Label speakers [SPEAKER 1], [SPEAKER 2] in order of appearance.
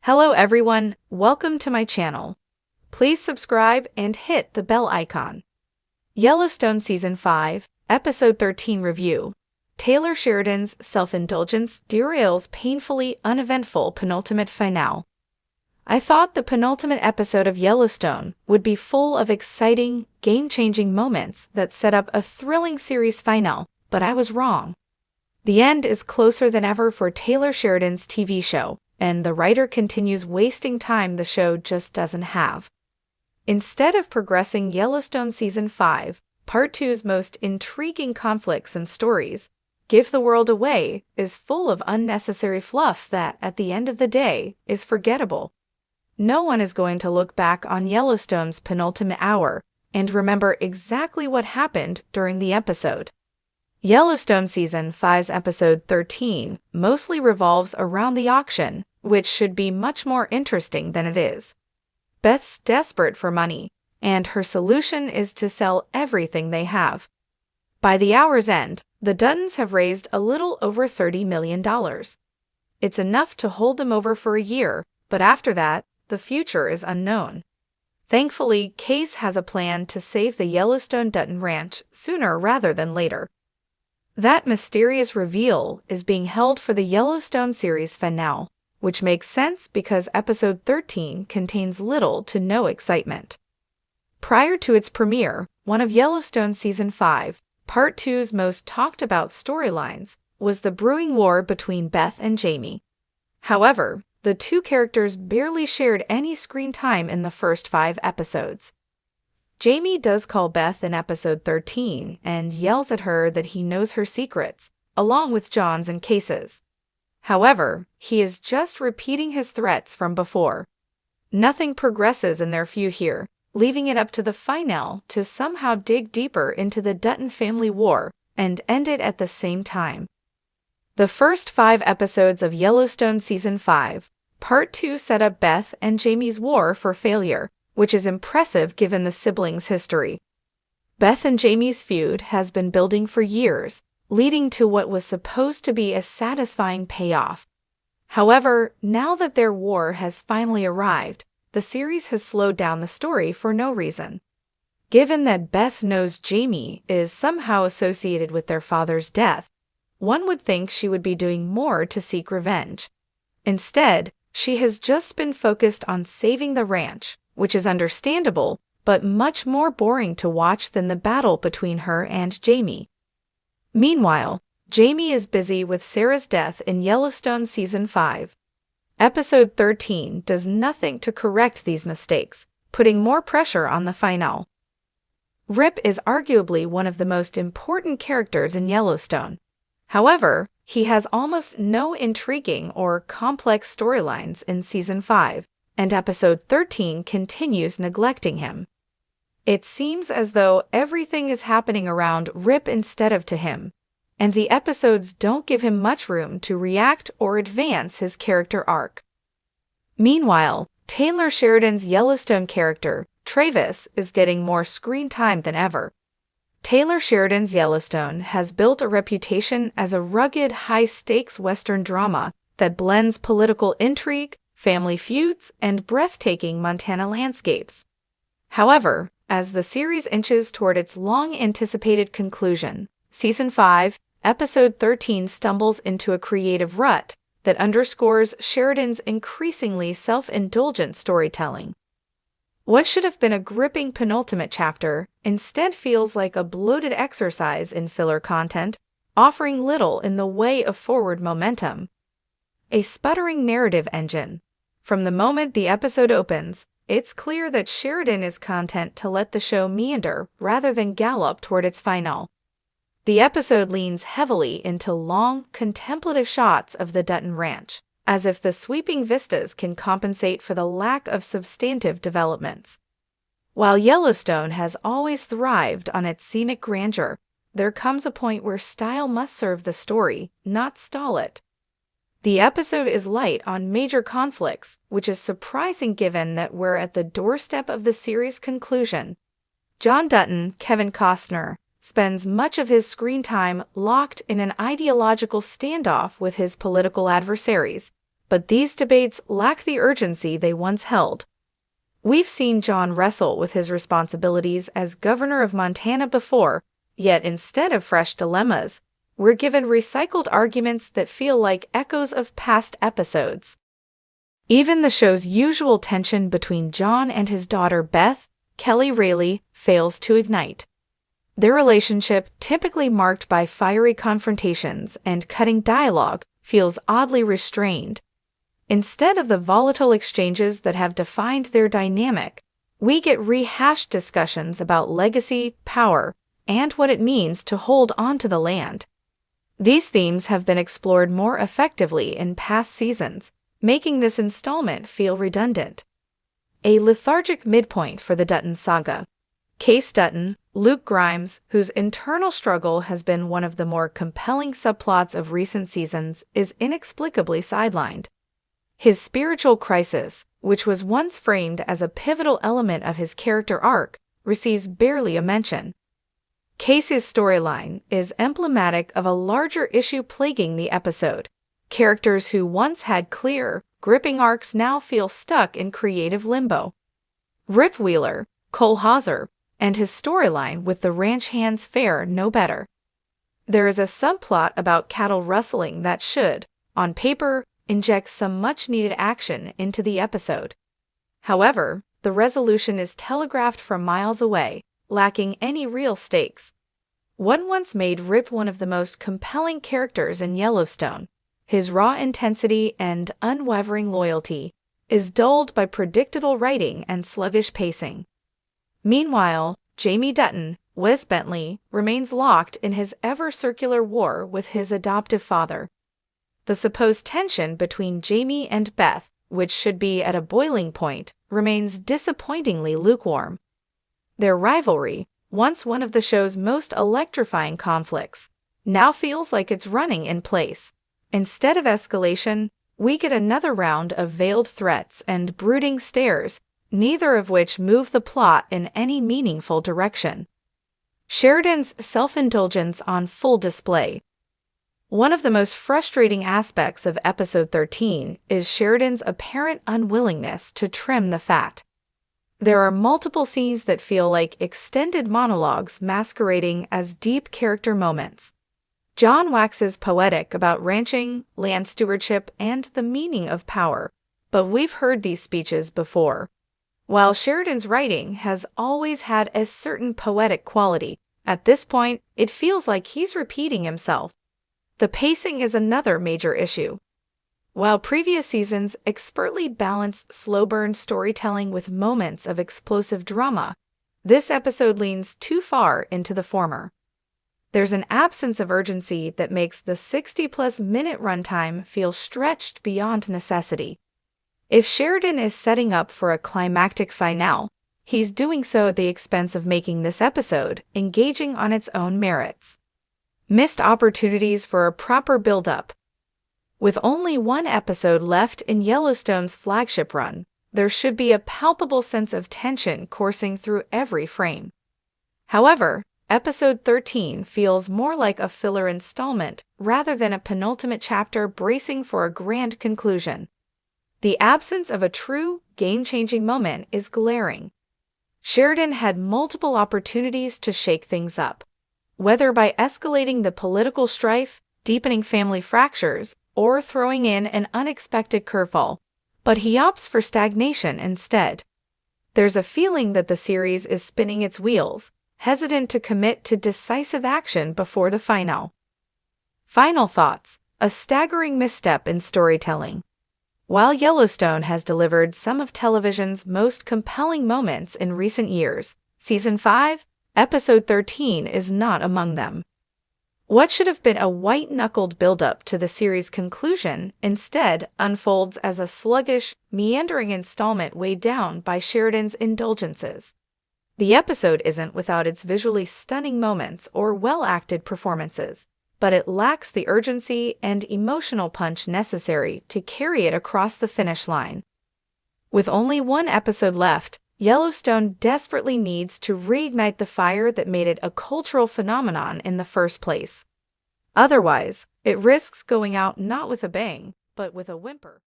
[SPEAKER 1] Hello everyone, welcome to my channel. Please subscribe and hit the bell icon. Yellowstone Season 5, Episode 13 Review. Taylor Sheridan's self-indulgence derails painfully uneventful penultimate finale. I thought the penultimate episode of Yellowstone would be full of exciting, game-changing moments that set up a thrilling series finale, but I was wrong. The end is closer than ever for Taylor Sheridan's TV show, and the writer continues wasting time the show just doesn't have. Instead of progressing Yellowstone Season 5, Part 2's most intriguing conflicts and stories, Give the World Away is full of unnecessary fluff that, at the end of the day, is forgettable. No one is going to look back on Yellowstone's penultimate hour and remember exactly what happened during the episode. Yellowstone Season 5's Episode 13 mostly revolves around the auction, which should be much more interesting than it is. Beth's desperate for money, and her solution is to sell everything they have. By the hour's end, the Duttons have raised a little over $30 million. It's enough to hold them over for a year, but after that, the future is unknown. Thankfully, Case has a plan to save the Yellowstone Dutton Ranch sooner rather than later. That mysterious reveal is being held for the Yellowstone series finale, which makes sense because Episode 13 contains little to no excitement. Prior to its premiere, one of Yellowstone Season 5, Part 2's most talked about storylines was the brewing war between Beth and Jamie. However, the two characters barely shared any screen time in the first 5 episodes. Jamie does call Beth in Episode 13 and yells at her that he knows her secrets, along with John's and Case's. However, he is just repeating his threats from before. Nothing progresses in their feud here, leaving it up to the finale to somehow dig deeper into the Dutton family war and end it at the same time. The first 5 episodes of Yellowstone Season 5, Part 2 set up Beth and Jamie's war for failure, which is impressive given the siblings' history. Beth and Jamie's feud has been building for years, leading to what was supposed to be a satisfying payoff. However, now that their war has finally arrived, the series has slowed down the story for no reason. Given that Beth knows Jamie is somehow associated with their father's death, one would think she would be doing more to seek revenge. Instead, she has just been focused on saving the ranch, which is understandable, but much more boring to watch than the battle between her and Jamie. Meanwhile, Jamie is busy with Sarah's death in Yellowstone Season 5. Episode 13 does nothing to correct these mistakes, putting more pressure on the finale. Rip is arguably one of the most important characters in Yellowstone. However, he has almost no intriguing or complex storylines in Season 5, and Episode 13 continues neglecting him. It seems as though everything is happening around Rip instead of to him, and the episodes don't give him much room to react or advance his character arc. Meanwhile, Taylor Sheridan's Yellowstone character, Travis, is getting more screen time than ever. Taylor Sheridan's Yellowstone has built a reputation as a rugged, high-stakes Western drama that blends political intrigue, family feuds, and breathtaking Montana landscapes. However, as the series inches toward its long-anticipated conclusion, Season 5, Episode 13 stumbles into a creative rut that underscores Sheridan's increasingly self-indulgent storytelling. What should have been a gripping penultimate chapter instead feels like a bloated exercise in filler content, offering little in the way of forward momentum. A sputtering narrative engine. From the moment the episode opens, it's clear that Sheridan is content to let the show meander rather than gallop toward its finale. The episode leans heavily into long, contemplative shots of the Dutton Ranch, as if the sweeping vistas can compensate for the lack of substantive developments. While Yellowstone has always thrived on its scenic grandeur, there comes a point where style must serve the story, not stall it. The episode is light on major conflicts, which is surprising given that we're at the doorstep of the series' conclusion. John Dutton, Kevin Costner, spends much of his screen time locked in an ideological standoff with his political adversaries, but these debates lack the urgency they once held. We've seen John wrestle with his responsibilities as governor of Montana before, yet instead of fresh dilemmas, we're given recycled arguments that feel like echoes of past episodes. Even the show's usual tension between John and his daughter Beth, Kelly Rayleigh, fails to ignite. Their relationship, typically marked by fiery confrontations and cutting dialogue, feels oddly restrained. Instead of the volatile exchanges that have defined their dynamic, we get rehashed discussions about legacy, power, and what it means to hold on to the land. These themes have been explored more effectively in past seasons, making this installment feel redundant. A lethargic midpoint for the Dutton saga. Case Dutton, Luke Grimes, whose internal struggle has been one of the more compelling subplots of recent seasons, is inexplicably sidelined. His spiritual crisis, which was once framed as a pivotal element of his character arc, receives barely a mention. Case's storyline is emblematic of a larger issue plaguing the episode. Characters who once had clear, gripping arcs now feel stuck in creative limbo. Rip Wheeler, Cole Hauser, and his storyline with the ranch hands fare no better. There is a subplot about cattle rustling that should, on paper, inject some much-needed action into the episode. However, the resolution is telegraphed from miles away, lacking any real stakes. What once made Rip one of the most compelling characters in Yellowstone, his raw intensity and unwavering loyalty, is dulled by predictable writing and sluggish pacing. Meanwhile, Jamie Dutton, Wes Bentley, remains locked in his ever-circular war with his adoptive father. The supposed tension between Jamie and Beth, which should be at a boiling point, remains disappointingly lukewarm. Their rivalry, once one of the show's most electrifying conflicts, now feels like it's running in place. Instead of escalation, we get another round of veiled threats and brooding stares, neither of which move the plot in any meaningful direction. Sheridan's self-indulgence on full display. One of the most frustrating aspects of episode 13 is Sheridan's apparent unwillingness to trim the fat. There are multiple scenes that feel like extended monologues masquerading as deep character moments. John waxes poetic about ranching, land stewardship, and the meaning of power, but we've heard these speeches before. While Sheridan's writing has always had a certain poetic quality, at this point, it feels like he's repeating himself. The pacing is another major issue. While previous seasons expertly balanced slow-burn storytelling with moments of explosive drama, this episode leans too far into the former. There's an absence of urgency that makes the 60-plus minute runtime feel stretched beyond necessity. If Sheridan is setting up for a climactic finale, he's doing so at the expense of making this episode engaging on its own merits. Missed opportunities for a proper build-up. With only one episode left in Yellowstone's flagship run, there should be a palpable sense of tension coursing through every frame. However, Episode 13 feels more like a filler installment rather than a penultimate chapter bracing for a grand conclusion. The absence of a true, game-changing moment is glaring. Sheridan had multiple opportunities to shake things up, whether by escalating the political strife, deepening family fractures, or throwing in an unexpected curveball, but he opts for stagnation instead. There's a feeling that the series is spinning its wheels, hesitant to commit to decisive action before the final. Final thoughts: a staggering misstep in storytelling. While Yellowstone has delivered some of television's most compelling moments in recent years, Season 5, Episode 13 is not among them. What should have been a white-knuckled build-up to the series' conclusion instead unfolds as a sluggish, meandering installment weighed down by Sheridan's indulgences. The episode isn't without its visually stunning moments or well-acted performances, but it lacks the urgency and emotional punch necessary to carry it across the finish line. With only one episode left, Yellowstone desperately needs to reignite the fire that made it a cultural phenomenon in the first place. Otherwise, it risks going out not with a bang, but with a whimper.